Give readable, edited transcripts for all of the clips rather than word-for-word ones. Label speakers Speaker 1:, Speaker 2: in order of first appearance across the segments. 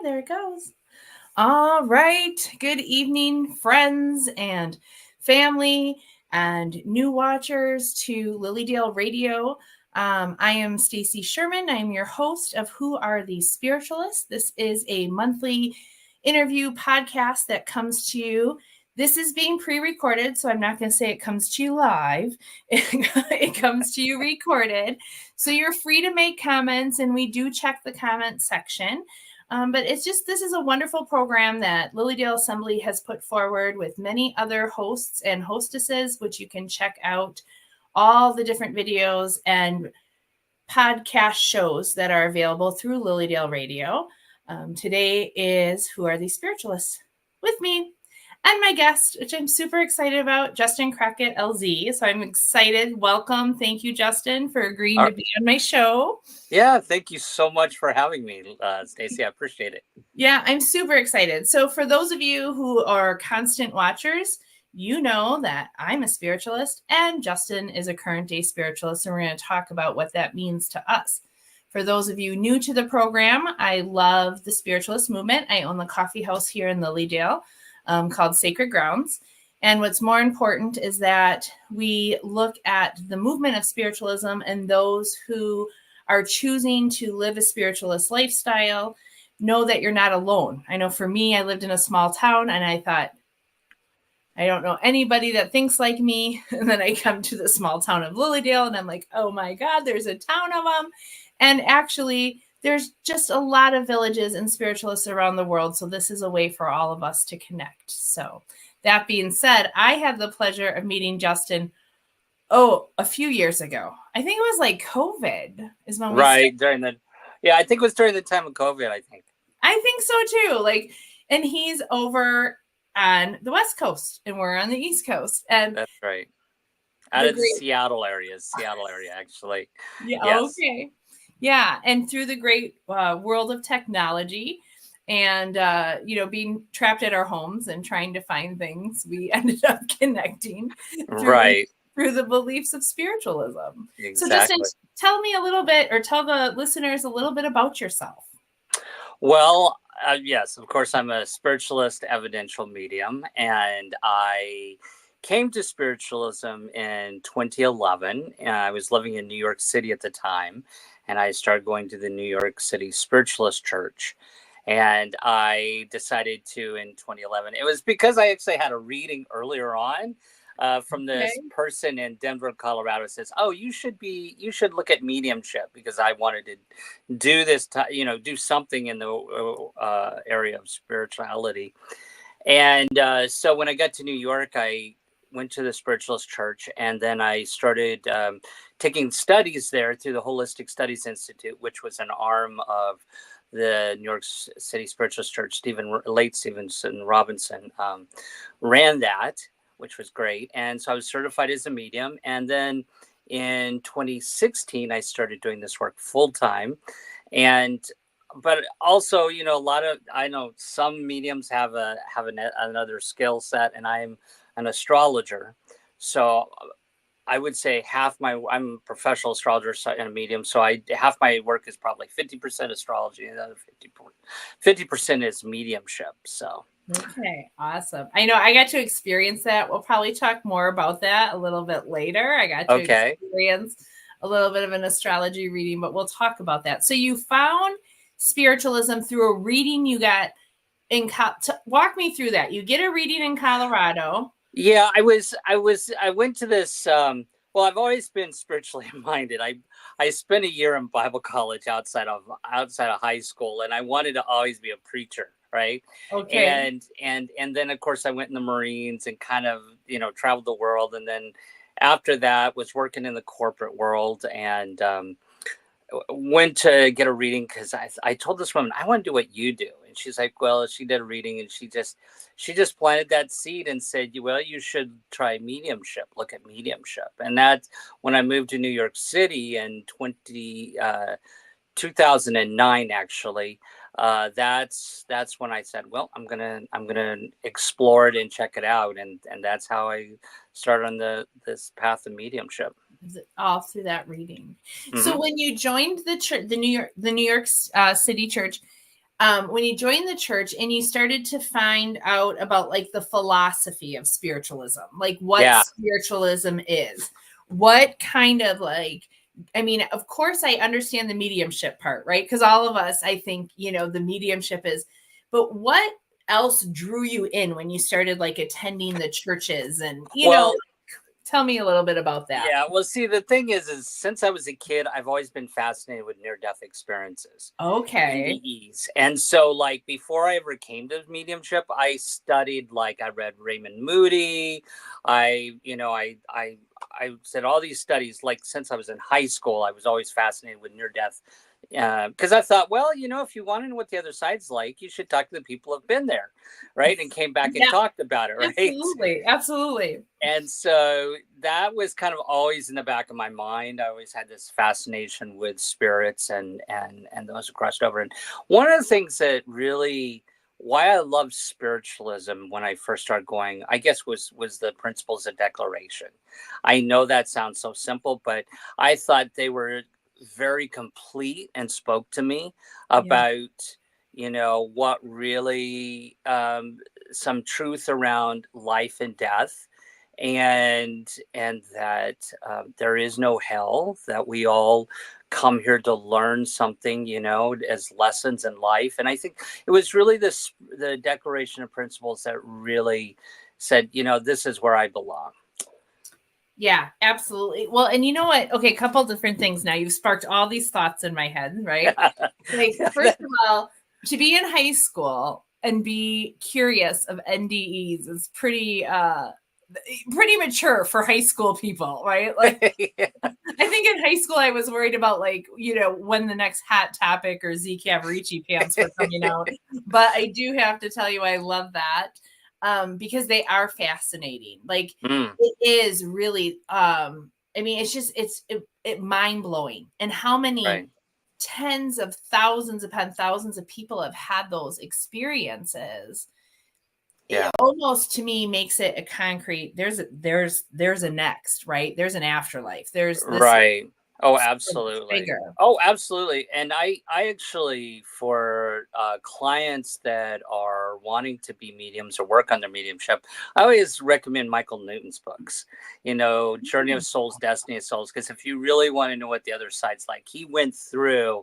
Speaker 1: There it goes. All right. Good evening, friends and family and new watchers to Lilydale Radio. I am Stacy Schuerman. I am your host of Who Are These Spiritualists? This is a monthly interview podcast that comes to you. This is being pre-recorded, so I'm not going to say it comes to you live. It comes to you recorded. So you're free to make comments, and we do check the comment section. But it's just, this is a wonderful program that Lilydale Assembly has put forward with many other hosts and hostesses, which you can check out all the different videos and podcast shows that are available through Lilydale Radio. Today is Who Are These Spiritualists? With me and my guest, which I'm super excited about, Justin Crockett Elzie. So I'm excited. Welcome. Thank you, Justin, for agreeing to be on my show.
Speaker 2: Yeah, thank you so much for having me, Stacy. I appreciate it.
Speaker 1: Yeah, I'm super excited. So for those of you who are constant watchers, you know that I'm a spiritualist and Justin is a current day spiritualist, and we're going to talk about what that means to us. For those of you new to the program, I love the spiritualist movement. I own the coffee house here in Lilydale called Sacred Grounds. And what's more important is that we look at the movement of spiritualism and those who are choosing to live a spiritualist lifestyle. Know that you're not alone. I know for me, I lived in a small town and I thought, I don't know anybody that thinks like me. And then I come to the small town of Lilydale and I'm like, oh my God, there's a town of them. And actually, there's just a lot of villages and spiritualists around the world. So this is a way for all of us to connect. So that being said, I had the pleasure of meeting Justin a few years ago. I think it was like COVID is when we
Speaker 2: I think it was during the time of COVID, I
Speaker 1: think so too. And he's over on the West Coast and we're on the East Coast. And
Speaker 2: that's right. Out of the Seattle area, actually.
Speaker 1: Yeah. Yes. Okay. Yeah. And through the great world of technology and, being trapped at our homes and trying to find things, we ended up connecting through the beliefs of spiritualism.
Speaker 2: Exactly.
Speaker 1: So Justin, tell me a little bit, or tell the listeners a little bit about yourself.
Speaker 2: Well, yes, of course, I'm a spiritualist, evidential medium, and I came to spiritualism in 2011. I was living in New York City at the time, and I started going to the New York City Spiritualist Church. And I decided to, in 2011, it was because I actually had a reading earlier on from this person in Denver, Colorado. Says, "Oh, you should look at mediumship," because I wanted to do this, do something in the area of spirituality. And so when I got to New York, I went to the Spiritualist Church, and then I started taking studies there through the Holistic Studies Institute, which was an arm of the New York City Spiritualist Church. Late Stevenson Robinson ran that, which was great. And so I was certified as a medium. And then in 2016, I started doing this work full time. But also, I know some mediums have another skill set, and I'm an astrologer. So I would say I'm a professional astrologer and a medium. So half my work is probably 50% astrology and the other 50% is mediumship. So.
Speaker 1: Okay, awesome. I know I got to experience that. We'll probably talk more about that a little bit later. I got to experience a little bit of an astrology reading, but we'll talk about that. So you found spiritualism through a reading you got walk me through that. You get a reading in Colorado.
Speaker 2: Yeah, I went to this, well, I've always been spiritually minded. I spent a year in Bible college outside of high school, and I wanted to always be a preacher. Right.
Speaker 1: Okay.
Speaker 2: And then, of course, I went in the Marines and kind of, traveled the world. And then after that was working in the corporate world and went to get a reading because I told this woman, I want to do what you do. And she's like, well, she did a reading and she just planted that seed and said, well, you should try mediumship. Look at mediumship. And that's when I moved to New York City in 2009, actually. That's when I said, well, I'm gonna explore it and check it out, and that's how I started on this path of mediumship.
Speaker 1: All through that reading. Mm-hmm. So when you joined the church, the New York City church, when you joined the church and you started to find out about like the philosophy of spiritualism, like what spiritualism is, what kind of like, I mean, of course I understand the mediumship part, right? Because all of us, I think, the mediumship is, but what else drew you in when you started like attending the churches and, tell me a little bit about that.
Speaker 2: Yeah, well, see, the thing is since I was a kid, I've always been fascinated with near-death experiences.
Speaker 1: Okay.
Speaker 2: NDEs. And so, like, before I ever came to mediumship, I studied, like, I read Raymond Moody. I said all these studies, like, since I was in high school, I was always fascinated with near-death. Because I thought, well, if you want to know what the other side's like, you should talk to the people who've been there, right? And came back and talked about it, right?
Speaker 1: Absolutely.
Speaker 2: And so that was kind of always in the back of my mind. I always had this fascination with spirits and those who crossed over. And one of the things that really, why I loved spiritualism when I first started going, I guess was the principles of declaration. I know that sounds so simple, but I thought they were very complete and spoke to me about, what really, some truth around life and death. And that there is no hell, that we all come here to learn something, as lessons in life. And I think it was really the Declaration of Principles that really said, this is where I belong.
Speaker 1: Yeah, absolutely. Well, and you know what? Okay, a couple different things now. You've sparked all these thoughts in my head, right? Like, first of all, to be in high school and be curious of NDEs is pretty mature for high school people, right? Like, I think in high school I was worried about like, when the next Hot Topic or Z Cavaricci pants were coming out. But I do have to tell you, I love that. Because they are fascinating. Like it is really, I mean, it's just, it's mind blowing. And how many tens of thousands upon thousands of people have had those experiences. It almost to me makes it a concrete, there's a next, right? There's an afterlife. There's this
Speaker 2: Oh, absolutely. Oh, absolutely. And I actually, for clients that are wanting to be mediums or work on their mediumship, I always recommend Michael Newton's books, Journey of Souls, Destiny of Souls, because if you really want to know what the other side's like, he went through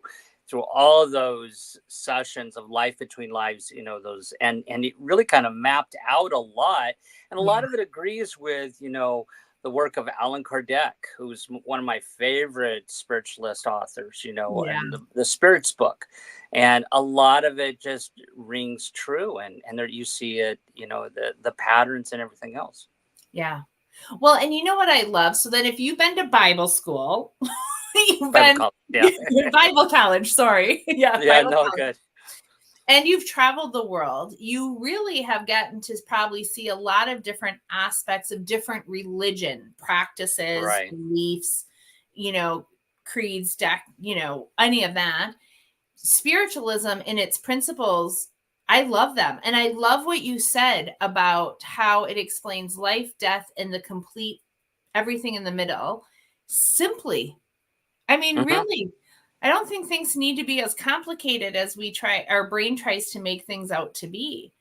Speaker 2: all of those sessions of life between lives, those, and it really kind of mapped out a lot. And a lot of it agrees with, the work of Allan Kardec, who's one of my favorite spiritualist authors, and the Spirits book. And a lot of it just rings true. And there you see it, the patterns and everything else.
Speaker 1: Yeah. Well, and you know what I love? So then if you've been to Bible school, Bible college, sorry.
Speaker 2: Good.
Speaker 1: And you've traveled the world, you really have gotten to probably see a lot of different aspects of different religion practices, beliefs, creeds, any of that. Spiritualism in its principles, I love them. And I love what you said about how it explains life, death, and the complete everything in the middle simply. I mean, really, I don't think things need to be as complicated as our brain tries to make things out to be,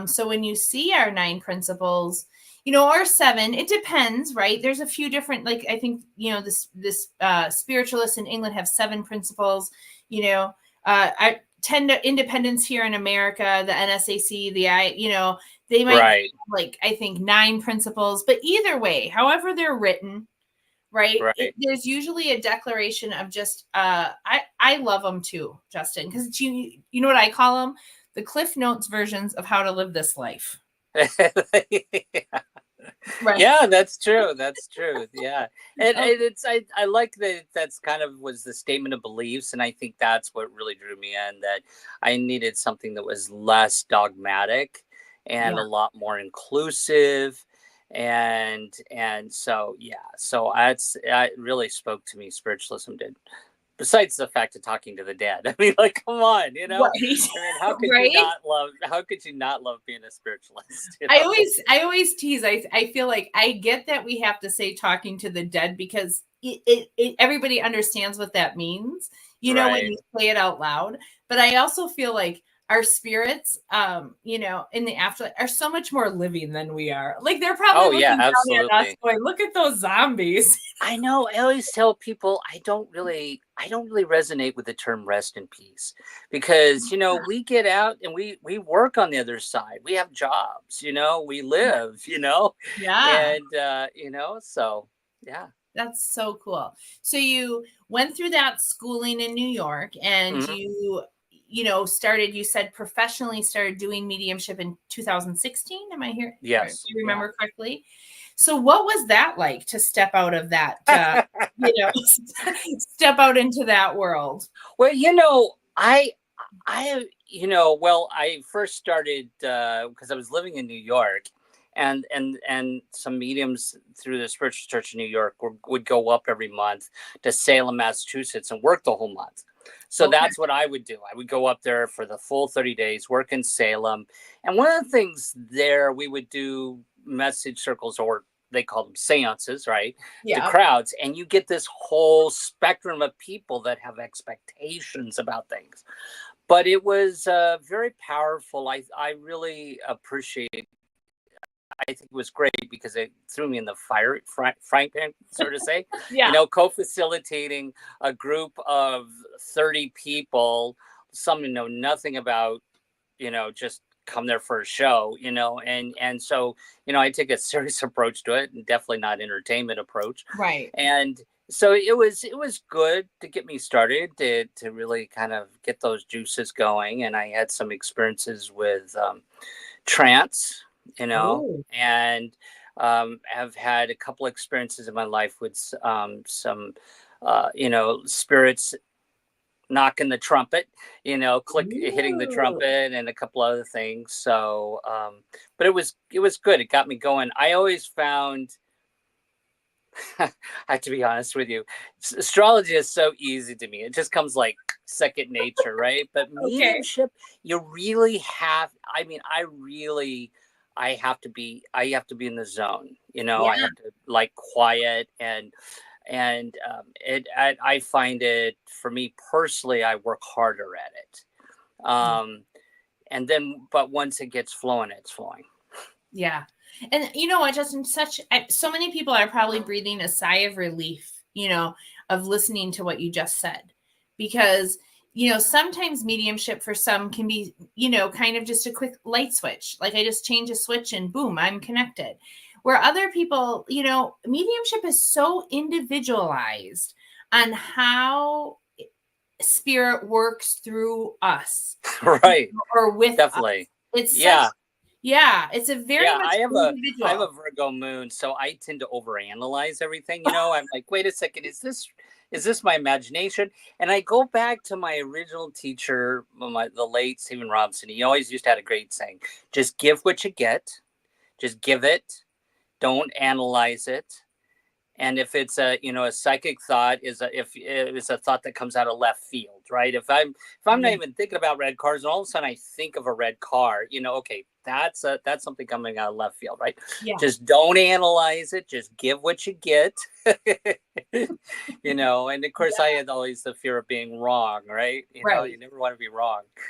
Speaker 1: so when you see our 9 principles, or 7, it depends, right? There's a few different, like, I think, this spiritualists in England have 7 principles, I tend to independence here in America, the NSAC, they might have, like, I think 9 principles, but either way, however they're written, right? There's usually a declaration of just, I love them too, Justin, because you know what I call them? The Cliff Notes versions of how to live this life.
Speaker 2: Yeah, that's true. That's true. Yeah. And it's, I like that that's kind of was the statement of beliefs. And I think that's what really drew me in, that I needed something that was less dogmatic and a lot more inclusive. And so, so it really spoke to me. Spiritualism did. besides the fact of talking to the dead. I mean, like, come on, you know.
Speaker 1: Right.
Speaker 2: I mean, how could
Speaker 1: Right?
Speaker 2: you not love? How could you not love being a spiritualist? You
Speaker 1: I
Speaker 2: know?
Speaker 1: always tease. I feel like I get that we have to say talking to the dead because everybody understands what that means, you know, when
Speaker 2: Right.
Speaker 1: you say it out loud. But I also feel like our spirits, you know, in the afterlife are so much more living than we are. Like they're probably
Speaker 2: Oh yeah,
Speaker 1: looking down at us
Speaker 2: absolutely.
Speaker 1: going, look at those zombies.
Speaker 2: I know. I always tell people I don't really resonate with the term rest in peace because, you know, we get out and we work on the other side. We have jobs, you know, we live, you know,
Speaker 1: Yeah.
Speaker 2: and you know, so yeah.
Speaker 1: That's so cool. So you went through that schooling in New York and
Speaker 2: Mhm.
Speaker 1: you know, started, you said professionally started doing mediumship in 2016. Am I here? Or do
Speaker 2: Yes.
Speaker 1: you
Speaker 2: Yeah.
Speaker 1: remember correctly? So what was that like to step out of that, you know, step out into that world?
Speaker 2: Well, you know, you know, well, I first started because I was living in New York, and some mediums through the spiritual church in New York would go up every month to Salem, Massachusetts, and work the whole month. So
Speaker 1: Okay.
Speaker 2: that's what I would do. I would go up there for the full 30 days, work in Salem, and one of the things there we would do message circles, or they call them seances, right? To
Speaker 1: Yeah.
Speaker 2: crowds, and you get this whole spectrum of people that have expectations about things. But it was very powerful. I really appreciate. I think it was great because it threw me in the frying pan, so to say. You
Speaker 1: Yeah.
Speaker 2: know, co-facilitating a group of 30 people, some who know nothing about, you know, just come there for a show, you know, and so, you know, I take a serious approach to it, and definitely not entertainment approach.
Speaker 1: Right.
Speaker 2: And so it was good to get me started, to really kind of get those juices going. And I had some experiences with trance, you know,
Speaker 1: Oh.
Speaker 2: and have had a couple experiences in my life with some you know, spirits knocking the trumpet, you know, hitting the
Speaker 1: Ooh.
Speaker 2: trumpet, and a couple other things. So, but it was good. It got me going. I always found, I have to be honest with you, astrology is so easy to me. It just comes like second nature, right? But
Speaker 1: Okay.
Speaker 2: mediumship, you really have. I mean, I have to be in the zone. You know, I
Speaker 1: Yeah.
Speaker 2: have to like quiet, and I find it, for me personally, I work harder at it. And then, but once it gets flowing, it's flowing.
Speaker 1: Yeah. And you know what, Justin, so many people are probably breathing a sigh of relief, you know, of listening to what you just said. Because, you know, sometimes mediumship for some can be, you know, kind of just a quick light switch. Like I just change a switch and boom, I'm connected. Where other people, you know, mediumship is so individualized on how spirit works through us
Speaker 2: Right.
Speaker 1: or with us.
Speaker 2: Definitely.
Speaker 1: It's such,
Speaker 2: Yeah.
Speaker 1: yeah, it's a very
Speaker 2: Yeah,
Speaker 1: much
Speaker 2: I have a
Speaker 1: individual.
Speaker 2: Virgo moon, so I tend to overanalyze everything. You know, I'm like, wait a second, is this my imagination? And I go back to my original teacher, the late Stephen Robinson. He always used to have a great saying: just give what you get, just give it, don't analyze it. And if it's a psychic thought, if it's a thought that comes out of left field, right? If I'm not
Speaker 1: Yeah.
Speaker 2: even thinking about red cars, and all of a sudden I think of a red car, okay, that's something coming out of left field, right?
Speaker 1: Yeah.
Speaker 2: Just don't analyze it, just give what you get. And of course I had always the fear of being wrong, right?
Speaker 1: Right.
Speaker 2: You never want to be wrong.
Speaker 1: Yeah.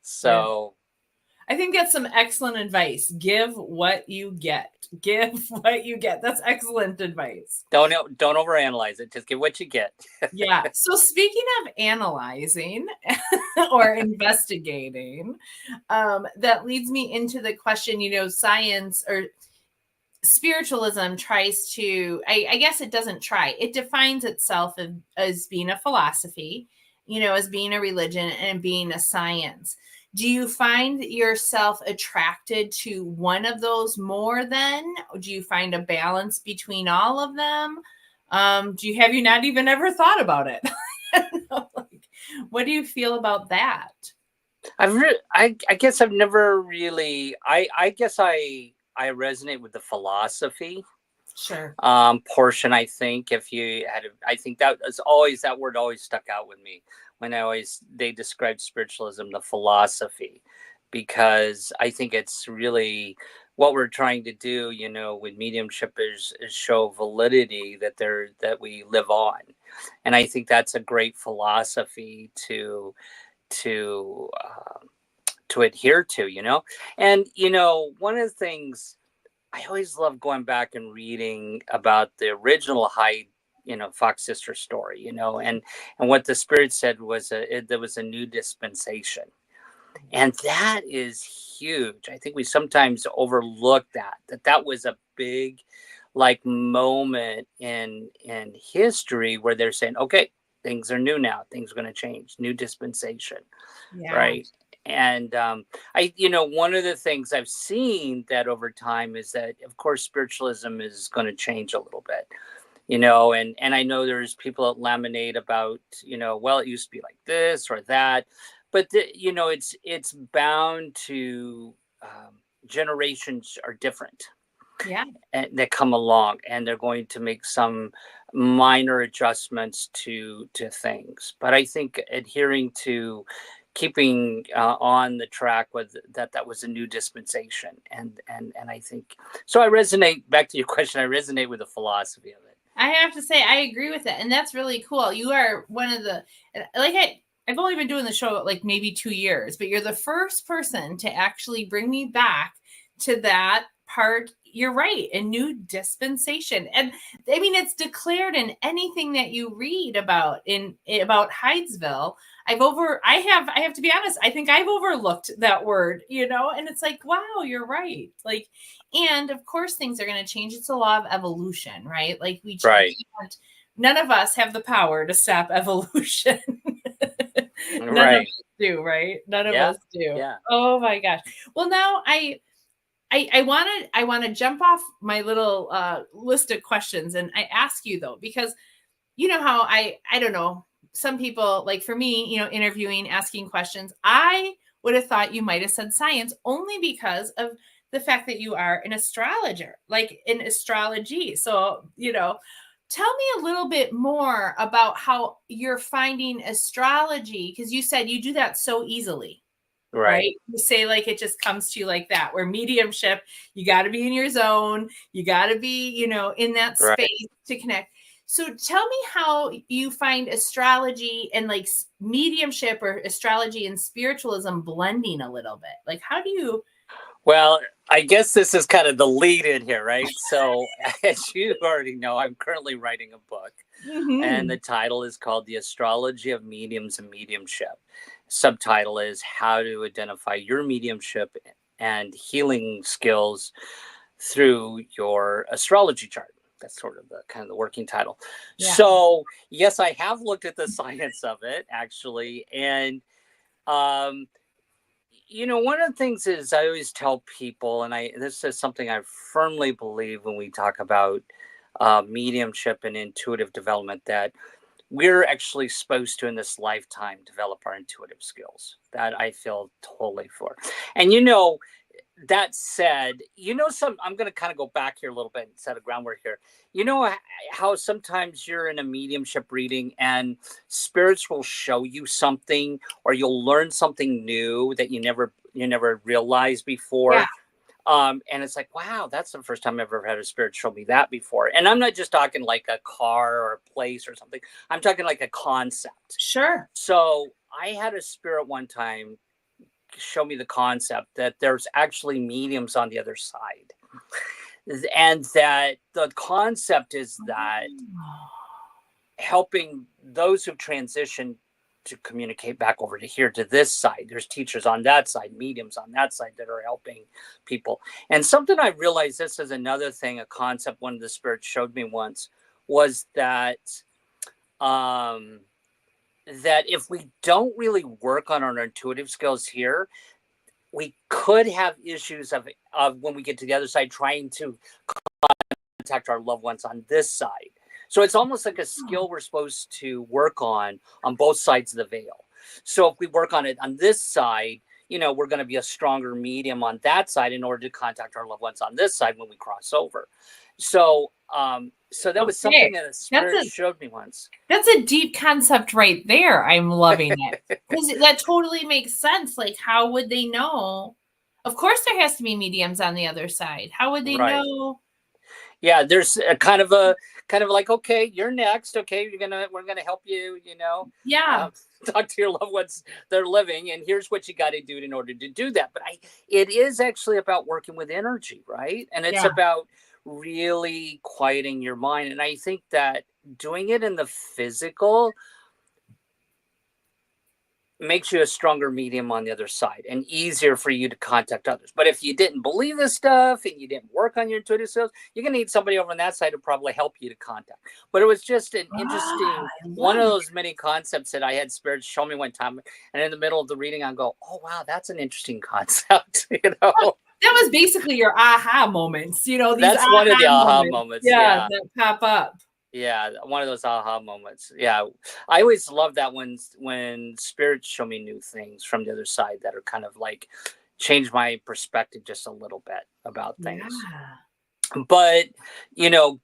Speaker 2: So
Speaker 1: I think that's some excellent advice. Give what you get. Give what you get. That's excellent advice.
Speaker 2: don't overanalyze it, just give what you get.
Speaker 1: Yeah. So speaking of analyzing or investigating, that leads me into the question, you know, science or spiritualism tries to, I guess it doesn't try, it defines itself as being a philosophy, you know, as being a religion and being a science. Do you find yourself attracted to one of those more than? Do you find a balance between all of them? Have you not even ever thought about it? Like, what do you feel about that?
Speaker 2: I guess I've never really. I guess I resonate with the philosophy.
Speaker 1: Sure.
Speaker 2: portion. I think if you had, I think that is always, that word always stuck out with me when they described spiritualism, the philosophy, because I think it's really what we're trying to do, with mediumship is show validity that we live on. And I think that's a great philosophy to adhere to. And one of the things I always love going back and reading about the original Hyde, Fox sister story, and what the spirit said was there was a new dispensation. And that is huge. I think we sometimes overlook that was a big moment in history where they're saying, okay, things are new now. Things are going to change. New dispensation.
Speaker 1: Yeah.
Speaker 2: Right. And one of the things I've seen that over time is that, of course, spiritualism is going to change a little bit, and I know there's people that laminate about, well, it used to be like this or that, but it's bound to, generations are different.
Speaker 1: Yeah.
Speaker 2: And that come along, and they're going to make some minor adjustments to things. But I think adhering to keeping on the track with that was a new dispensation, and I think so. I resonate, back to your question, I resonate with the philosophy of it.
Speaker 1: I have to say, I agree with it, and that's really cool. You are one of the, I've only been doing the show maybe 2 years, but you're the first person to actually bring me back to that part. You're right, a new dispensation. And I mean, it's declared in anything that you read about Hydesville. I have to be honest, I think I've overlooked that word, and it's like, wow, you're right. And of course things are going to change. It's a law of evolution, right? We
Speaker 2: right.
Speaker 1: can't, none of us have the power to stop evolution. None
Speaker 2: right.
Speaker 1: of us do, right? None of us do.
Speaker 2: Yeah.
Speaker 1: Oh my gosh. Well, now I want to jump off my little list of questions, and I ask you though, because you know how I don't know, some people, for me, interviewing, asking questions, I would have thought you might have said science, only because of the fact that you are an astrologer, in astrology. So, tell me a little bit more about how you're finding astrology, because you said you do that so easily. Right. You say it just comes to you like that, where mediumship, you got to be in your zone. You got to be, in that space to connect. So tell me how you find astrology and mediumship, or astrology and spiritualism blending a little bit. How do you?
Speaker 2: Well, I guess this is kind of the lead in here, right? So as you already know, I'm currently writing a book, and the title is called The Astrology of Mediums and Mediumship. Subtitle is How to Identify Your Mediumship and Healing Skills Through Your Astrology Chart. That's sort of the working title. Yeah. So yes, I have looked at the science of it, actually. And, one of the things is I always tell people, and this is something I firmly believe when we talk about mediumship and intuitive development, that we're actually supposed to, in this lifetime, develop our intuitive skills. That I feel totally for. And that said, I'm going to kind of go back here a little bit and set a groundwork here. How sometimes you're in a mediumship reading and spirits will show you something, or you'll learn something new that you never realized before. Yeah. And it's like, wow, that's the first time I've ever had a spirit show me that before. And I'm not just talking like a car or a place or something. I'm talking like a concept.
Speaker 1: Sure.
Speaker 2: So I had a spirit one time show me the concept that there's actually mediums on the other side. And that the concept is that helping those who've transitioned to communicate back over to here, to this side. There's teachers on that side, mediums on that side that are helping people. And something I realized, this is another thing, a concept one of the spirits showed me once, was that that if we don't really work on our intuitive skills here, we could have issues of when we get to the other side, trying to contact our loved ones on this side. So it's almost like a skill we're supposed to work on both sides of the veil. So if we work on it on this side, we're going to be a stronger medium on that side in order to contact our loved ones on this side when we cross over. So so that was something that a
Speaker 1: That's
Speaker 2: spirit showed me once.
Speaker 1: That's a deep concept right there. I'm loving it. Because that totally makes sense. Like, how would they know? Of course there has to be mediums on the other side. How would they
Speaker 2: Right.
Speaker 1: know?
Speaker 2: Yeah, there's a kind of like, okay, you're next. Okay, we're gonna help you,
Speaker 1: Yeah.
Speaker 2: talk to your loved ones that are living, and here's what you got to do in order to do that. But it is actually about working with energy, right? And it's
Speaker 1: Yeah.
Speaker 2: about really quieting your mind. And I think that doing it in the physical makes you a stronger medium on the other side and easier for you to contact others. But if you didn't believe this stuff and you didn't work on your intuitive skills, you're going to need somebody over on that side to probably help you to contact. But it was just an interesting, one of those many concepts that I had spirits show me one time. And in the middle of the reading, I go, oh, wow, that's an interesting concept.
Speaker 1: That was basically your aha moments, these
Speaker 2: that's one of the aha moments.
Speaker 1: Yeah, that pop up.
Speaker 2: Yeah, one of those aha moments. Yeah, I always love that when spirits show me new things from the other side that are kind of like change my perspective just a little bit about things.
Speaker 1: Yeah.
Speaker 2: But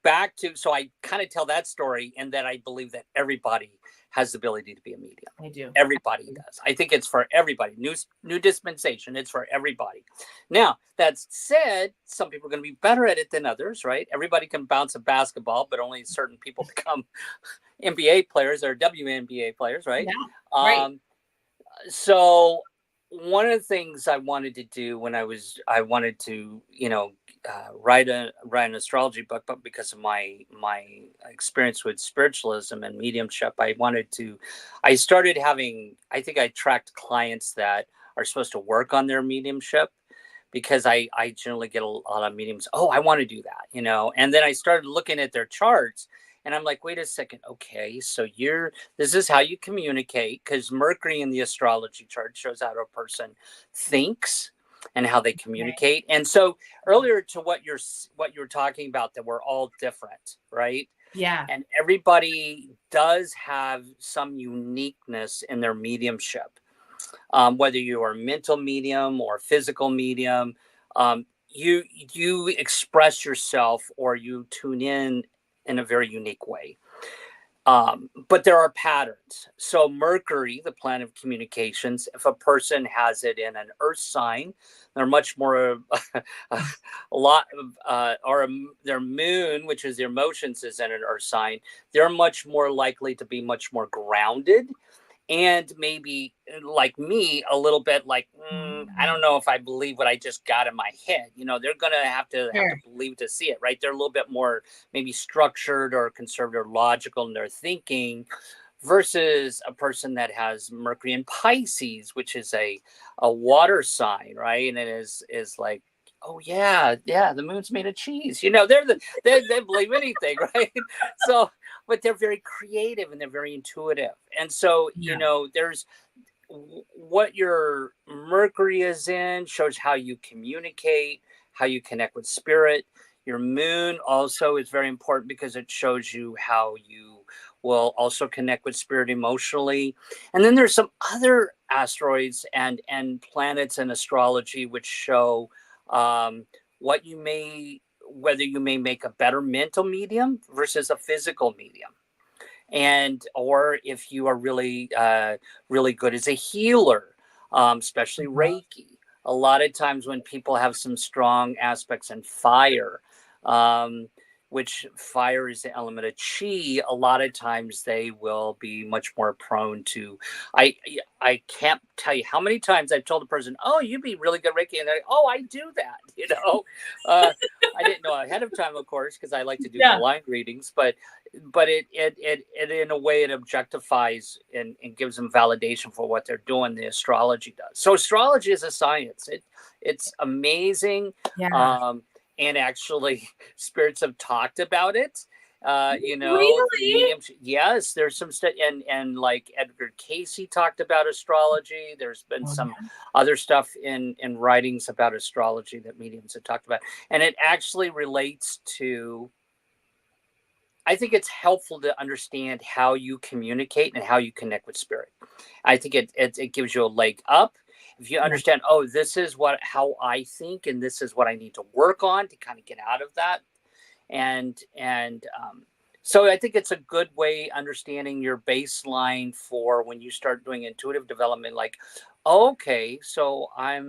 Speaker 2: back to, so I kind of tell that story, and that I believe that everybody has the ability to be a medium.
Speaker 1: I do.
Speaker 2: Everybody does. I think it's for everybody. New dispensation. It's for everybody. Now, that said, some people are going to be better at it than others, right? Everybody can bounce a basketball, but only certain people become NBA players or WNBA players, right?
Speaker 1: Yeah, right.
Speaker 2: So one of the things I wanted to do when I wanted to, write an astrology book, but because of my experience with spiritualism and mediumship, I started having, I think I tracked clients that are supposed to work on their mediumship, because I generally get a lot of mediums. Oh, I want to do that, and then I started looking at their charts. And I'm like, wait a second. Okay, so this is how you communicate, because Mercury in the astrology chart shows how a person thinks and how they communicate. Okay. And so earlier to what you're talking about, that we're all different, right?
Speaker 1: Yeah.
Speaker 2: And everybody does have some uniqueness in their mediumship, whether you are a mental medium or physical medium. You express yourself, or you tune in a very unique way. But there are patterns. So Mercury, the planet of communications, if a person has it in an earth sign, they're much more, or their moon, which is their emotions, is in an earth sign, they're much more likely to be much more grounded. And maybe, like me, a little bit like, I don't know if I believe what I just got in my head. They're going to have to believe to see it, right? They're a little bit more maybe structured or conservative, logical in their thinking, versus a person that has Mercury in Pisces, which is a water sign, right? And it is like, oh yeah, the moon's made of cheese. They believe anything, right? So, but they're very creative and they're very intuitive. And so, there's what your Mercury is in shows how you communicate, how you connect with spirit. Your moon also is very important because it shows you how you will also connect with spirit emotionally. And then there's some other asteroids and planets in astrology which show whether you may make a better mental medium versus a physical medium, or if you are really really good as a healer, especially Reiki. A lot of times when people have some strong aspects in fire, which fire is the element of chi, a lot of times they will be much more prone to, I can't tell you how many times I've told a person, oh, you'd be really good Reiki, and they're like, oh, I do that, I didn't know ahead of time, of course, because I like to do blind readings, but it in a way, it objectifies and gives them validation for what they're doing. The astrology does. So astrology is a science. It's amazing. And actually, spirits have talked about it.
Speaker 1: Really?
Speaker 2: Yes, there's some stuff, and like Edgar Casey talked about astrology. There's been some other stuff in writings about astrology that mediums have talked about, and it actually relates to. I think it's helpful to understand how you communicate and how you connect with spirit. I think it gives you a leg up. If you understand, this is how I think, and this is what I need to work on to kind of get out of that. So I think it's a good way understanding your baseline for when you start doing intuitive development. Like, okay, so I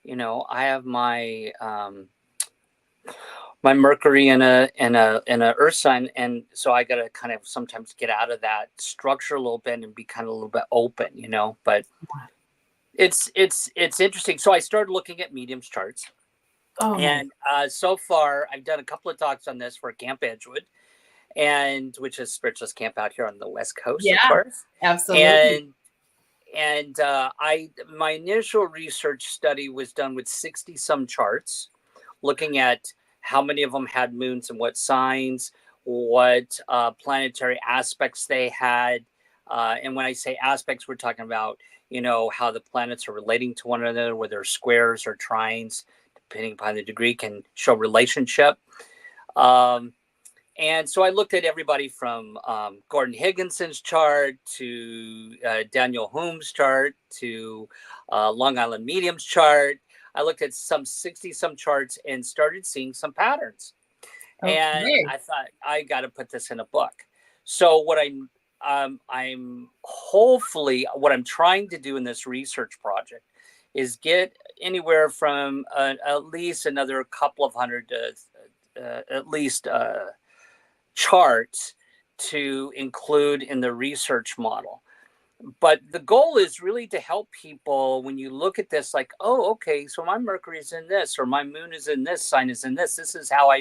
Speaker 2: have my my Mercury in a Earth sign, and so I got to kind of sometimes get out of that structure a little bit and be kind of a little bit open, But it's interesting. So I started looking at mediums charts. And so far, I've done a couple of talks on this for Camp Edgewood, which is Spiritualist camp out here on the West Coast, of course.
Speaker 1: Absolutely.
Speaker 2: And my initial research study was done with 60 some charts, looking at how many of them had moons and what signs, what planetary aspects they had. And when I say aspects, we're talking about, how the planets are relating to one another, whether squares or trines, depending upon the degree, can show relationship. And so I looked at everybody from Gordon Higginson's chart to Daniel Hume's chart to Long Island Medium's chart. I looked at some 60 some charts and started seeing some patterns. Okay. And I thought, I got to put this in a book. So what I'm trying to do in this research project is get anywhere from at least another couple of hundred at least charts to include in the research model. But the goal is really to help people when you look at this, like, oh, okay, so my Mercury is in this, or my moon is in this, sign is in this. This is how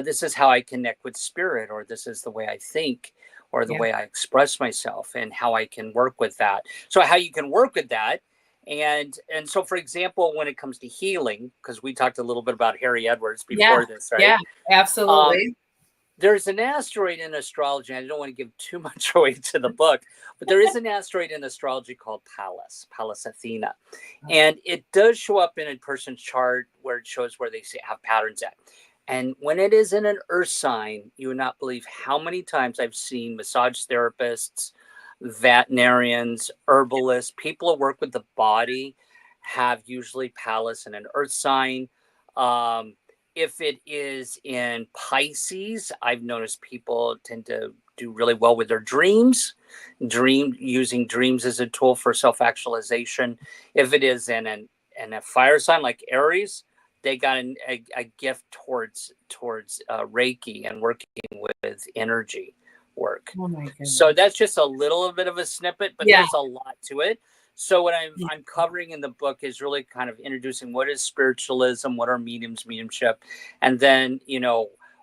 Speaker 2: this is how I connect with spirit, or this is the way I think, or the way I express myself, and how I can work with that. So how you can work with that. And so, for example, when it comes to healing, because we talked a little bit about Harry Edwards before this, right?
Speaker 1: Yeah, absolutely.
Speaker 2: There's an asteroid in astrology. I don't want to give too much away to the book, but there is an asteroid in astrology called Pallas Athena. And it does show up in a person's chart where it shows where they have patterns at. And when it is in an earth sign, you would not believe how many times I've seen massage therapists, veterinarians, herbalists, people who work with the body have usually Pallas in an earth sign. If it is in Pisces, I've noticed people tend to do really well with their dreams, using dreams as a tool for self-actualization. If it is in a fire sign like Aries, they got a gift towards Reiki and working with energy work.
Speaker 1: Oh my goodness.
Speaker 2: So that's just a little bit of a snippet, but there's a lot to it. So what I'm covering in the book is really kind of introducing what is spiritualism, what are mediumship, and then,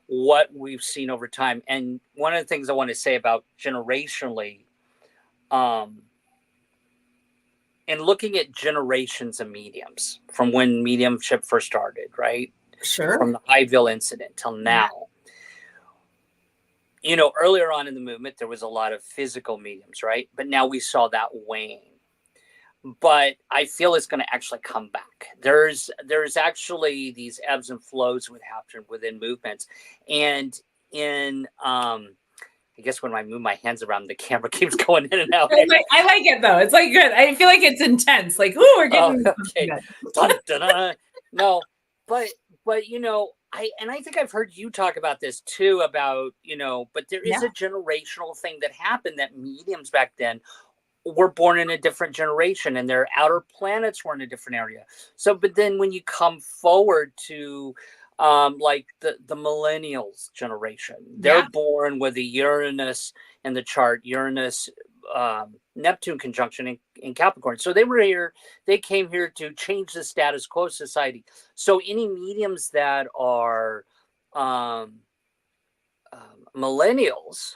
Speaker 2: what we've seen over time. And one of the things I want to say about generationally, and looking at generations of mediums from when mediumship first started, right?
Speaker 1: Sure.
Speaker 2: From the Highville incident till now. Earlier on in the movement, there was a lot of physical mediums, right? But now we saw that wane. But I feel it's going to actually come back. There's actually these ebbs and flows would happen within movements. And in, I guess when I move my hands around, the camera keeps going in and out.
Speaker 1: I like it, though. It's like good. I feel like it's intense. Like, ooh, we're getting
Speaker 2: okay. Dun, dun, dun. No, but I think I've heard you talk about this too, about, but there is a generational thing that happened, that mediums back then were born in a different generation and their outer planets were in a different area. So, but then when you come forward to like the millennials generation, they're born with the Uranus in the chart, Uranus, Neptune conjunction in Capricorn. So they came here to change the status quo society. So any mediums that are millennials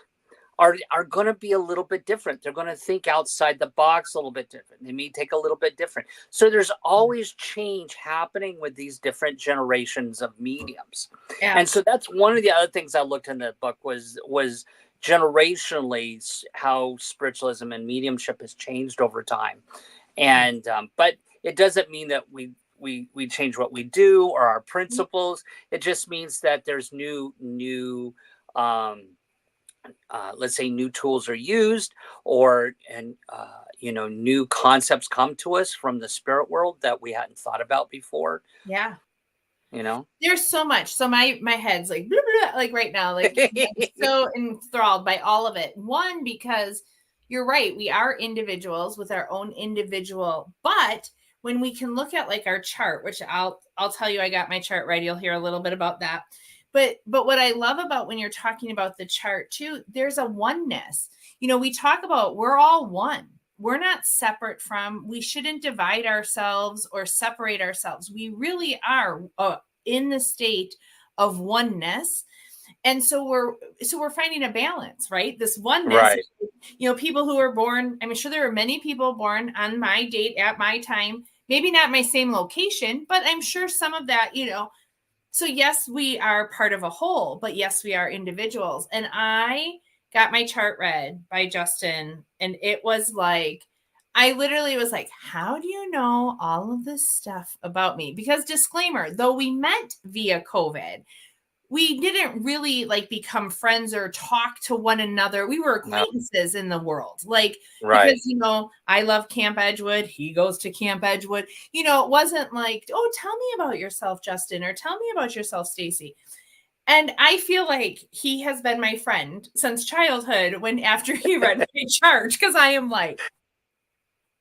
Speaker 2: are going to be a little bit different. They're going to think outside the box a little bit different. They may take a little bit different. So there's always change happening with these different generations of mediums. Yeah. And so that's one of the other things I looked in the book was generationally how spiritualism and mediumship has changed over time. And but it doesn't mean that we change what we do or our principles. It just means that there's new let's say new tools are used, or new concepts come to us from the spirit world that we hadn't thought about before.
Speaker 1: Yeah. There's so much. So my head's like, blah, blah, like right now, like I'm so enthralled by all of it. One, because you're right, we are individuals with our own individual, but when we can look at like our chart, which I'll tell you, I got my chart right. You'll hear a little bit about that. But what I love about when you're talking about the chart too, there's a oneness. We talk about we're all one. We're not separate from, we shouldn't divide ourselves or separate ourselves. We really are in the state of oneness. And so we're finding a balance, right? This oneness,
Speaker 2: right.
Speaker 1: People who are born, I'm sure there are many people born on my date at my time, maybe not my same location, but I'm sure some of that, so yes, we are part of a whole, but yes, we are individuals. And I got my chart read by Justin, and it was like, I literally was like, how do you know all of this stuff about me? Because disclaimer, though we met via COVID, we didn't really like become friends or talk to one another. We were acquaintances in the world. Like,
Speaker 2: right.
Speaker 1: because, I love Camp Edgewood. He goes to Camp Edgewood. It wasn't like, oh, tell me about yourself, Justin, or tell me about yourself, Stacy. And I feel like he has been my friend since childhood after he read my chart, because I am like,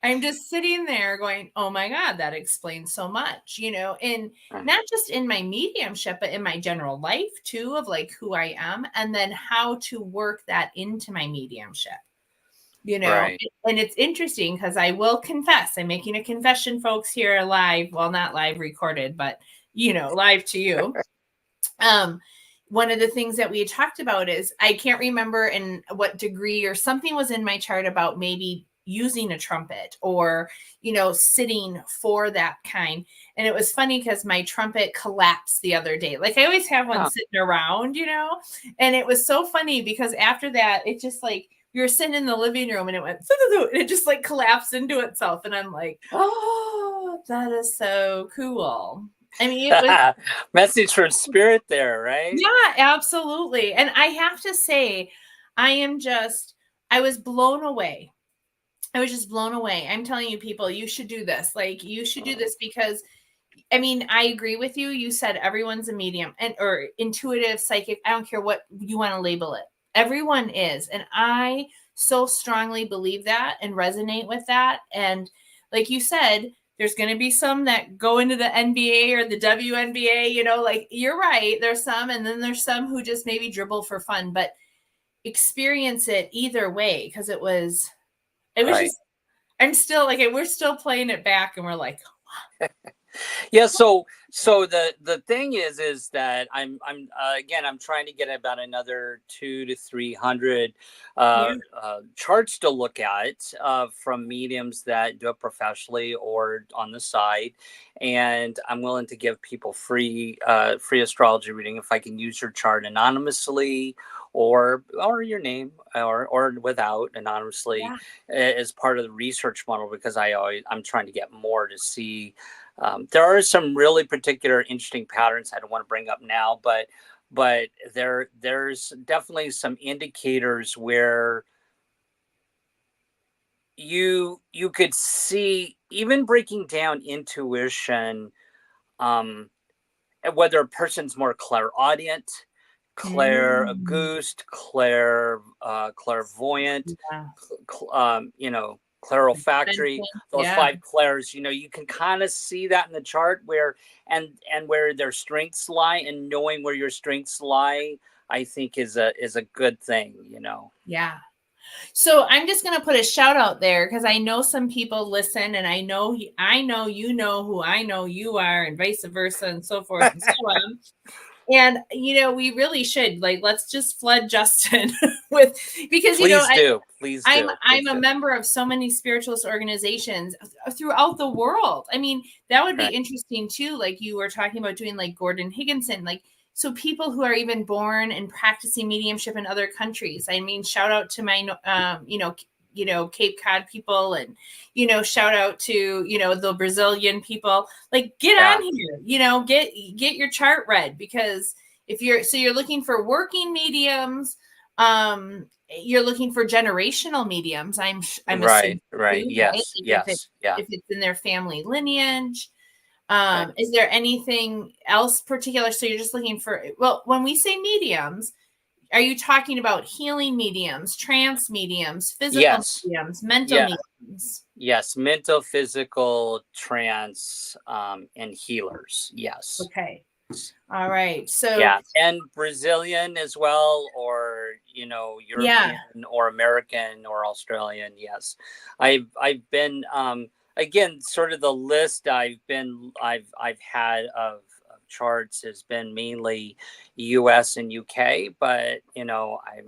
Speaker 1: I'm just sitting there going, oh my God, that explains so much, and not just in my mediumship, but in my general life too, of like who I am, and then how to work that into my mediumship,
Speaker 2: Right.
Speaker 1: And it's interesting because I will confess, I'm making a confession, folks, here live. Well, not live recorded, but, live to you. One of the things that we talked about is, I can't remember in what degree or something was in my chart about maybe using a trumpet or, sitting for that kind. And it was funny because my trumpet collapsed the other day. Like I always have one sitting around, and it was so funny because after that, it just like, we were sitting in the living room and it went, and it just like collapsed into itself. And I'm like, oh, that is so cool. I mean, it was
Speaker 2: message from spirit there, right?
Speaker 1: Yeah, absolutely. And I have to say, I was blown away. I was just blown away. I'm telling you, people, you should do this. Like, you should do this because, I mean, I agree with you. You said everyone's a medium or intuitive, psychic. I don't care what you want to label it. Everyone is. And I so strongly believe that and resonate with that. And like you said, there's going to be some that go into the NBA or the WNBA, like you're right. There's some, and then there's some who just maybe dribble for fun, but experience it either way. Cause it was just, I'm still like, we're still playing it back and we're like,
Speaker 2: yeah. So the thing is that I'm again, I'm trying to get about another 200 to 300 charts to look at from mediums that do it professionally or on the side, and I'm willing to give people free astrology reading if I can use your chart anonymously or your name or without anonymously as part of the research model, because I'm trying to get more to see. There are some really particular interesting patterns I don't want to bring up now, but there's definitely some indicators where you could see, even breaking down intuition, whether a person's more clairaudient, clairauguste, clairvoyant, clairolfactory, those 5 clairs, you can kind of see that in the chart where their strengths lie, and knowing where your strengths lie, I think is a good thing,
Speaker 1: Yeah. So I'm just going to put a shout out there because I know some people listen, and I know you know who I know you are, and vice versa, and so forth and so on. And, we really should, like, let's just flood Justin with, because,
Speaker 2: Please
Speaker 1: I'm a member of so many spiritualist organizations throughout the world. I mean, that would be interesting too. Like you were talking about doing like Gordon Higginson, like, so people who are even born and practicing mediumship in other countries. I mean, shout out to my, Cape Cod people, and, shout out to, the Brazilian people, like get on here, get your chart read, because if you're looking for working mediums, you're looking for generational mediums. I'm
Speaker 2: right.
Speaker 1: assuming,
Speaker 2: Yes.
Speaker 1: if it's in their family lineage.
Speaker 2: Right.
Speaker 1: Is there anything else particular? So you're just looking for, well, when we say mediums, are you talking about healing mediums, trance mediums, physical
Speaker 2: Yes.
Speaker 1: mediums, mental
Speaker 2: Yeah.
Speaker 1: mediums?
Speaker 2: Yes. Mental, physical, trance, and healers. Yes.
Speaker 1: Okay. All right. So
Speaker 2: Yeah. And Brazilian as well, or,
Speaker 1: yeah,
Speaker 2: European or American or Australian. Yes. I've been, again, sort of the list I've had of charts has been mainly US and UK, but I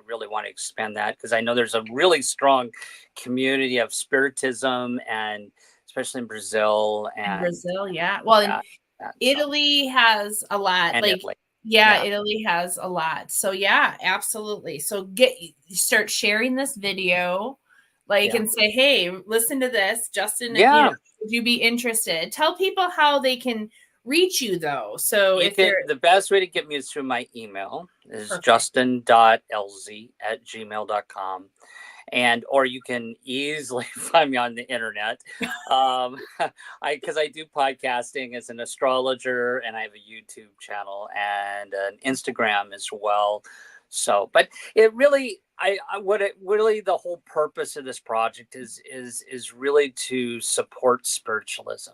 Speaker 2: really want to expand that because I know there's a really strong community of spiritism, and especially in Brazil
Speaker 1: in
Speaker 2: and
Speaker 1: Brazil, yeah. Well, in
Speaker 2: yeah, so,
Speaker 1: Italy has a lot.
Speaker 2: and
Speaker 1: Like,
Speaker 2: Italy.
Speaker 1: yeah,
Speaker 2: Yeah.
Speaker 1: Italy has a lot. So yeah, absolutely. So start sharing this video, like,
Speaker 2: Yeah.
Speaker 1: and say, hey, listen to this, Justin.
Speaker 2: Yeah.
Speaker 1: Would you be interested? Tell people how they can reach you, though. So
Speaker 2: You
Speaker 1: if they're
Speaker 2: can, the best way to get me is through my email is
Speaker 1: perfect,
Speaker 2: justin.elzie@gmail.com. And, or you can easily find me on the internet. Because I do podcasting as an astrologer, and I have a YouTube channel and an Instagram as well. So, but it really, what it really, the whole purpose of this project is really to support spiritualism.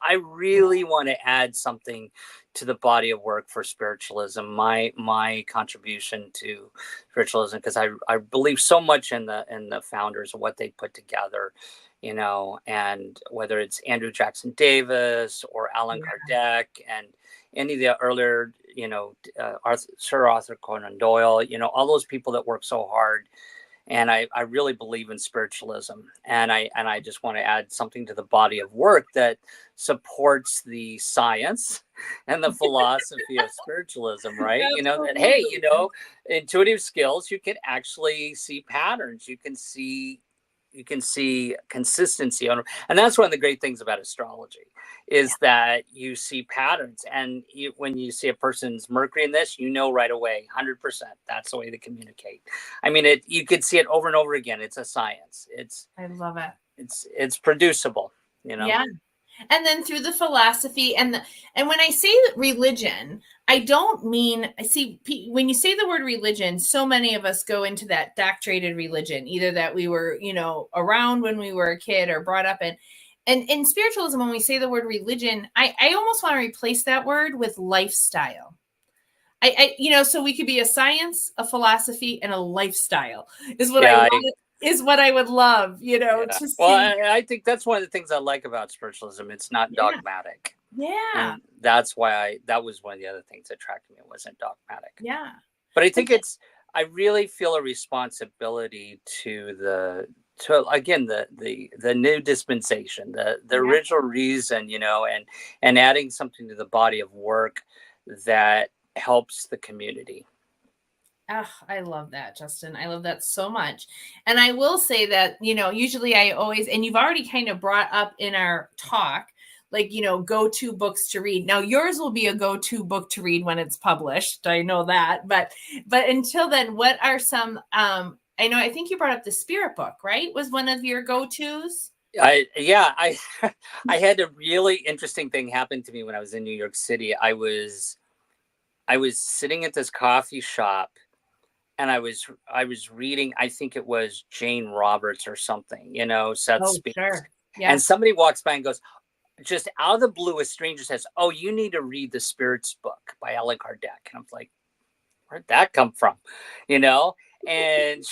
Speaker 2: I really want to add something to the body of work for spiritualism. My contribution to spiritualism, because I believe so much in the founders and what they put together, and whether it's Andrew Jackson Davis or Allan Kardec and any of the earlier, Sir Arthur Conan Doyle, all those people that work so hard. And I really believe in spiritualism, and I just want to add something to the body of work that supports the science and the philosophy of spiritualism, right? That, hey,
Speaker 1: absolutely.
Speaker 2: intuitive skills, you can actually see patterns, you can see consistency on, and that's one of the great things about astrology is that you see patterns, and when you see a person's Mercury in this, right away, 100%, that's the way they communicate. I mean, you could see it over and over again. It's a science.
Speaker 1: I love it.
Speaker 2: It's producible.
Speaker 1: Yeah. And then through the philosophy and when I say religion, I don't mean, I see when you say the word religion, so many of us go into that doctrinated religion, either that we were, around when we were a kid or brought up in. And in spiritualism, when we say the word religion, I almost want to replace that word with lifestyle. So we could be a science, a philosophy, and a lifestyle is what I
Speaker 2: Yeah.
Speaker 1: want, is what I would love,
Speaker 2: Yeah.
Speaker 1: to
Speaker 2: Well,
Speaker 1: see.
Speaker 2: I think that's one of the things I like about spiritualism. It's not
Speaker 1: Yeah.
Speaker 2: dogmatic.
Speaker 1: Yeah.
Speaker 2: And that's why that was one of the other things that attracted me. It wasn't dogmatic.
Speaker 1: Yeah.
Speaker 2: But I think I really feel a responsibility to again, the new dispensation, the
Speaker 1: Yeah.
Speaker 2: original reason, and adding something to the body of work that helps the community.
Speaker 1: Oh, I love that, Justin. I love that so much. And I will say that, usually I always, and you've already kind of brought up in our talk, like, go-to books to read. Now yours will be a go-to book to read when it's published. I know that. But until then, what are some, I think you brought up the Spirit book, right? Was one of your go-tos?
Speaker 2: I I had a really interesting thing happen to me when I was in New York City. I was sitting at this coffee shop, and I was reading, I think it was Jane Roberts or something, Seth
Speaker 1: Oh,
Speaker 2: Speaks.
Speaker 1: sure.
Speaker 2: And
Speaker 1: Yes.
Speaker 2: somebody walks by and goes, just out of the blue, a stranger says, "Oh, you need to read the Spirits book by Allan Kardec." And I'm like, where'd that come from? You know? And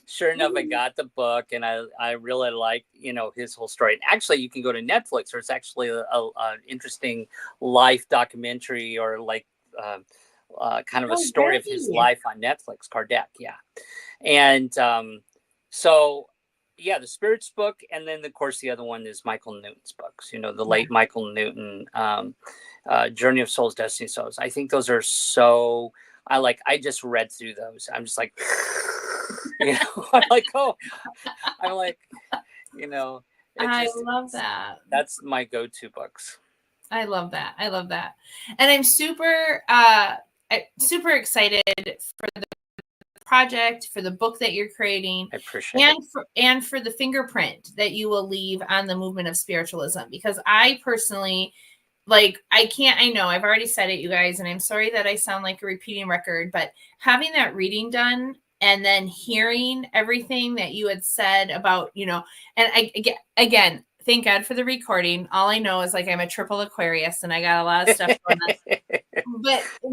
Speaker 2: sure enough, I got the book, and I really like, his whole story. And actually, you can go to Netflix, or it's actually an interesting life documentary, or like, kind of a
Speaker 1: Oh,
Speaker 2: story of his
Speaker 1: really?
Speaker 2: life on Netflix, Kardec. Yeah. And so, yeah, the Spirits book. And then, of course, the other one is Michael Newton's books, the
Speaker 1: Yeah.
Speaker 2: late Michael Newton, Journey of Souls, Destiny Souls. I think those are so, I just read through those. I'm just like, I'm like, oh, I'm like,
Speaker 1: I love that.
Speaker 2: that's my go-to books.
Speaker 1: I love that. I love that. And I'm super excited for the project, for the book that you're creating,
Speaker 2: I appreciate it.
Speaker 1: And for the fingerprint that you will leave on the movement of spiritualism. Because I personally, like, I know I've already said it, you guys, and I'm sorry that I sound like a repeating record, but having that reading done and then hearing everything that you had said about, and again, thank God for the recording. All I know is, like, I'm a triple Aquarius and I got a lot of stuff going on.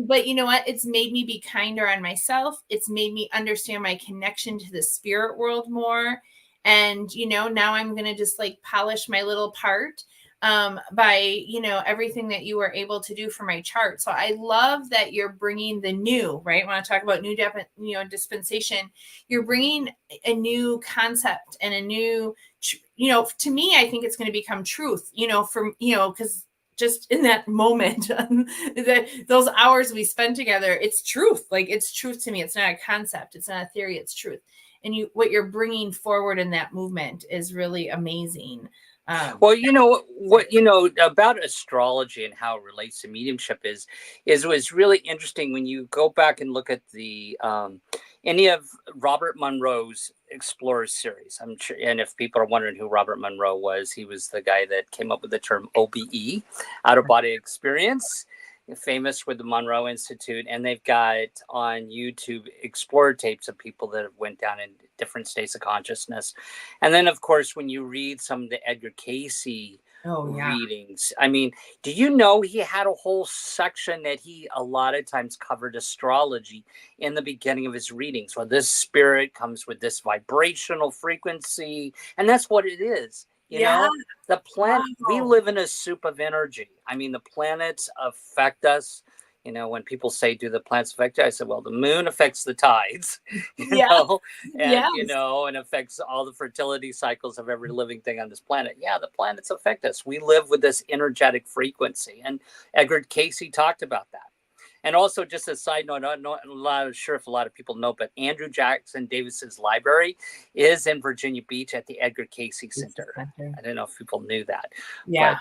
Speaker 1: But you know what? It's made me be kinder on myself. It's made me understand my connection to the spirit world more. And, now I'm going to just, like, polish my little part by, everything that you were able to do for my chart. So I love that you're bringing the new, right? When I talk about new, dispensation, you're bringing a new concept and a new, to me, I think it's going to become truth, because just in that moment, those hours we spend together, it's truth. Like, it's truth to me. It's not a concept. It's not a theory. It's truth. And what you're bringing forward in that movement is really amazing.
Speaker 2: Well, what about astrology and how it relates to mediumship is it was really interesting when you go back and look at the any of Robert Monroe's Explorers series. I'm sure, and if people are wondering who Robert Monroe was, he was the guy that came up with the term OBE, out of body experience, famous with the Monroe Institute, and they've got on YouTube explorer tapes of people that have went down in different states of consciousness. And then, of course, when you read some of the Edgar Cayce readings, I mean, do you know he had a whole section that he a lot of times covered astrology in the beginning of his readings, where this spirit comes with this vibrational frequency, and that's what it is. The planet, we live in a soup of energy. I mean, the planets affect us. When people say, do the planets affect you? I said, well, the moon affects the tides, and affects all the fertility cycles of every living thing on this planet. Yeah, the planets affect us. We live with this energetic frequency. And Edgar Cayce talked about that. And also, just a side note, I'm not sure if a lot of people know, but Andrew Jackson Davis's library is in Virginia Beach at the Edgar Cayce Center. I don't know if people knew that.
Speaker 1: Yeah.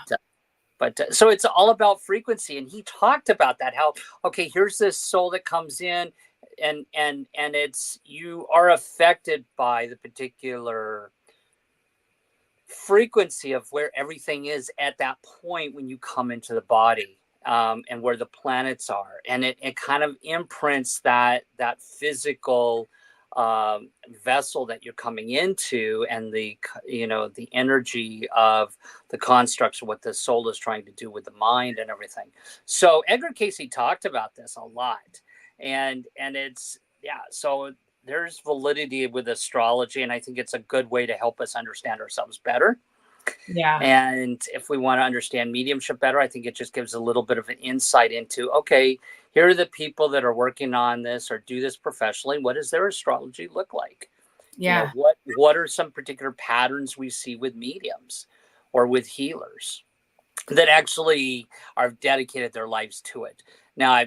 Speaker 2: But so it's all about frequency. And he talked about that, how, okay, here's this soul that comes in and it's, you are affected by the particular frequency of where everything is at that point when you come into the body. And where the planets are, and it kind of imprints that physical vessel that you're coming into, and the energy of the constructs of what the soul is trying to do with the mind and everything. So Edgar Cayce talked about this a lot, and it's so there's validity with astrology, and I think it's a good way to help us understand ourselves better.
Speaker 1: Yeah.
Speaker 2: And if we want to understand mediumship better, I think it just gives a little bit of an insight into, okay, here are the people that are working on this or do this professionally. What does their astrology look like?
Speaker 1: Yeah.
Speaker 2: What are some particular patterns we see with mediums or with healers that actually are dedicated their lives to it? Now,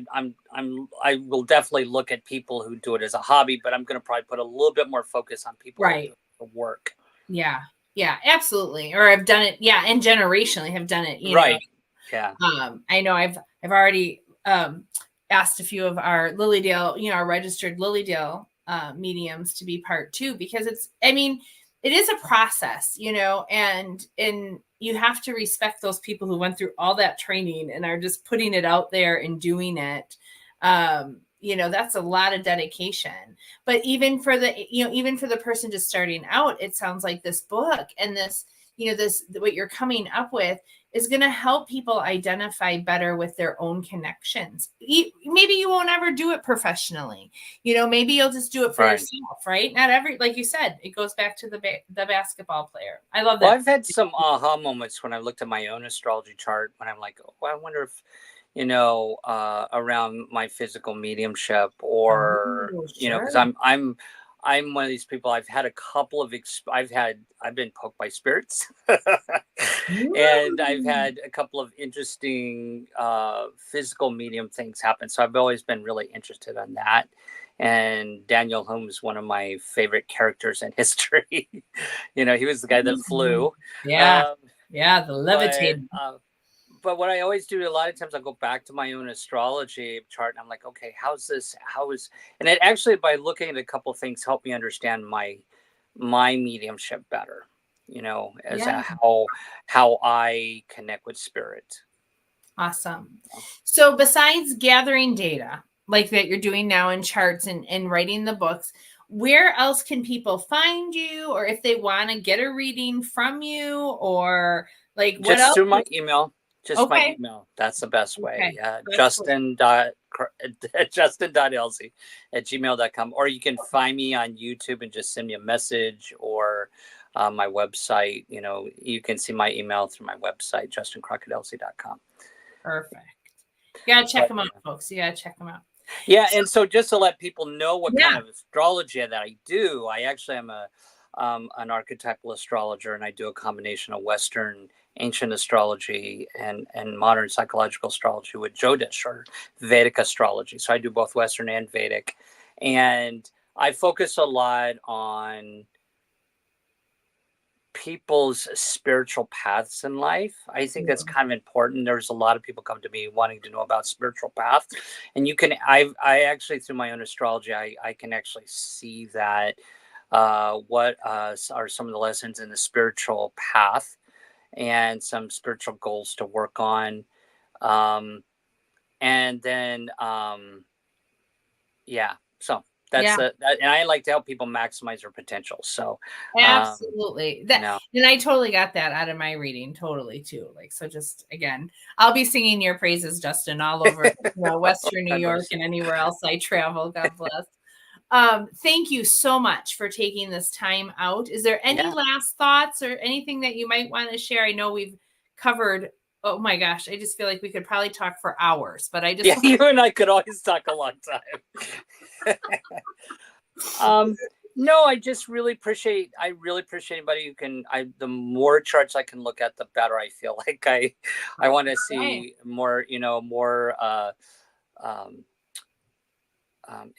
Speaker 2: I will definitely look at people who do it as a hobby, but I'm going to probably put a little bit more focus on people who do it for work.
Speaker 1: Yeah. Yeah, absolutely. Or I've done it. Yeah. And generationally have done it.
Speaker 2: Right. Yeah.
Speaker 1: I know I've already asked a few of our Lilydale, our registered Lilydale mediums to be part too, because it is a process, and you have to respect those people who went through all that training and are just putting it out there and doing it. That's a lot of dedication. But even for the person just starting out, it sounds like this book and this, what you're coming up with is going to help people identify better with their own connections. Maybe you won't ever do it professionally. Maybe you'll just do it for yourself, right? Not like you said, it goes back to the basketball player. I love that.
Speaker 2: Well, I've had some aha moments when I looked at my own astrology chart when I'm like, oh, I wonder if, around my physical mediumship or, because I'm one of these people. I've had a couple of, I've been poked by spirits and I've had a couple of interesting physical medium things happen. So I've always been really interested in that. And Daniel Hume is one of my favorite characters in history. He was the guy that flew.
Speaker 1: Yeah. The levitating.
Speaker 2: but what I always do, a lot of times I'll go back to my own astrology chart and I'm like, okay, and it actually, by looking at a couple of things, helped me understand my mediumship better, as
Speaker 1: Yeah.
Speaker 2: how I connect with spirit.
Speaker 1: Awesome. So besides gathering data like that you're doing now in charts and writing the books, where else can people find you, or if they want to get a reading from you, or like what
Speaker 2: Just
Speaker 1: else?
Speaker 2: through my email. Just my
Speaker 1: Okay.
Speaker 2: email. That's the best way.
Speaker 1: Okay.
Speaker 2: Justin.elzie@gmail.com. Or you can find me on YouTube and just send me a message, or my website. You can see my email through my website, JustinCrockettElzie.com.
Speaker 1: Perfect. You gotta check them out, folks. You gotta check them out.
Speaker 2: Yeah, and so just to let people know what
Speaker 1: Yeah.
Speaker 2: kind of astrology that I do, I actually am an archetypal astrologer, and I do a combination of Western ancient astrology and modern psychological astrology with Jyotish, or Vedic astrology. So I do both Western and Vedic, and I focus a lot on people's spiritual paths in life. I think that's kind of important. There's a lot of people come to me wanting to know about spiritual paths, and I actually, through my own astrology, I can actually see that what are some of the lessons in the spiritual path and some spiritual goals to work on. And then, so that's and I like to help people maximize their potential. So
Speaker 1: absolutely. And I totally got that out of my reading, totally too. Like, so just again, I'll be singing your praises, Justin, all over Western New York and anywhere else I travel. God bless. Thank you so much for taking this time out. Is there any last thoughts or anything that you might want to share? I know we've covered, oh my gosh, I just feel like we could probably talk for hours, but I just
Speaker 2: you and I could always talk a long time. No, I really appreciate anybody who can. The more charts I can look at, the better I feel. Like I want to see more,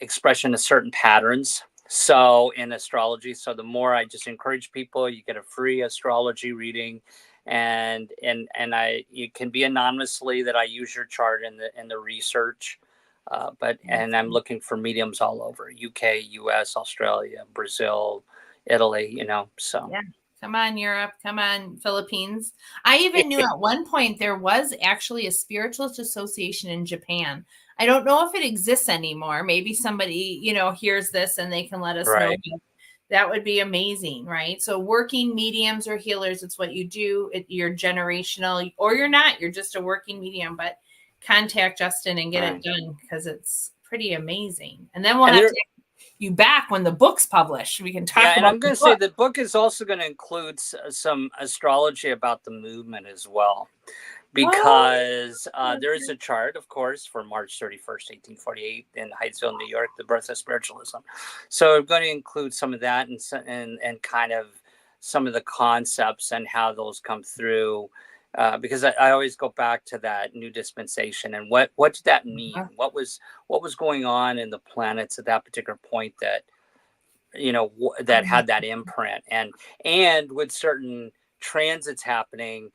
Speaker 2: expression of certain patterns. So in astrology, so the more I just encourage people, you get a free astrology reading, and you can be anonymously that I use your chart in the research. And I'm looking for mediums all over UK, US, Australia, Brazil, Italy, so.
Speaker 1: Yeah. Come on, Europe. Come on, Philippines. I even knew at one point there was actually a spiritualist association in Japan. I don't know if it exists anymore. Maybe somebody, hears this and they can let us know. That would be amazing, right? So working mediums or healers, it's what you do. You're generational, or you're not. You're just a working medium, but contact Justin and get it done, because it's pretty amazing. And then we'll have to you back when the book's published. We can talk about.
Speaker 2: And I'm going to say the book is also going to include some astrology about the movement as well, because there is a chart, of course, for March 31st, 1848 in Hydesville, New York, the birth of spiritualism. So I'm going to include some of that and kind of some of the concepts and how those come through. Because I always go back to that new dispensation and what did that mean? What was going on in the planets at that particular point that that had that imprint, and with certain transits happening,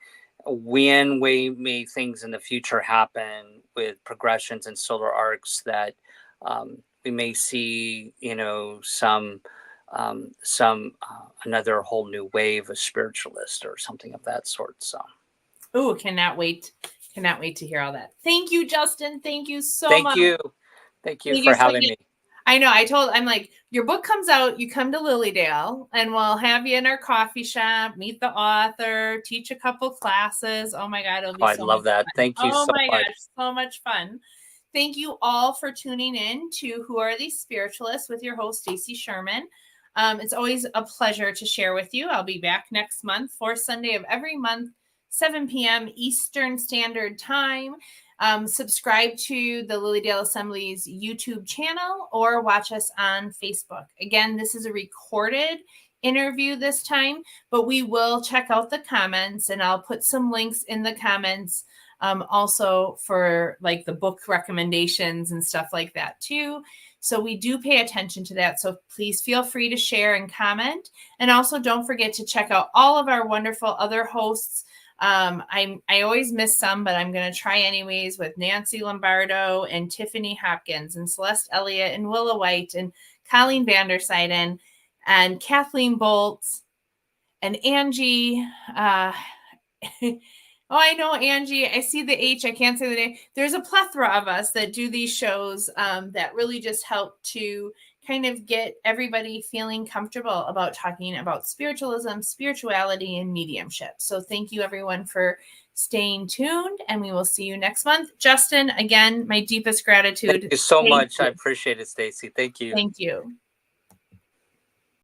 Speaker 2: when we may things in the future happen with progressions and solar arcs that we may see some another whole new wave of spiritualist or something of that sort. So.
Speaker 1: Oh, cannot wait to hear all that. Thank you, Justin. Thank you so much.
Speaker 2: Thank you for having me.
Speaker 1: I know. I'm like, your book comes out, you come to Lilydale, and we'll have you in our coffee shop, meet the author, teach a couple classes. Oh my God, it'll be
Speaker 2: I'd love that. Thank you so much. Oh my gosh,
Speaker 1: so much fun. Thank you all for tuning in to Who Are These Spiritualists with your host, Stacy Schuerman. It's always a pleasure to share with you. I'll be back next month, fourth Sunday of every month, 7 p.m. Eastern Standard Time. Subscribe to the Lilydale Assembly's YouTube channel or watch us on Facebook. Again, this is a recorded interview this time, but we will check out the comments, and I'll put some links in the comments also for like the book recommendations and stuff like that too. So we do pay attention to that. So please feel free to share and comment. And also don't forget to check out all of our wonderful other hosts I always miss some, but I'm going to try anyways with Nancy Lombardo and Tiffany Hopkins and Celeste Elliott and Willa White and Colleen Vandersiden and Kathleen Boltz and Angie. Oh, I know, Angie. I see the H. I can't say the name. There's a plethora of us that do these shows that really just help to kind of get everybody feeling comfortable about talking about spiritualism, spirituality, and mediumship. So thank you, everyone, for staying tuned, and we will see you next month. Justin, again, my deepest gratitude.
Speaker 2: Thank you so much. I appreciate it, Stacy. Thank you.
Speaker 1: Thank you.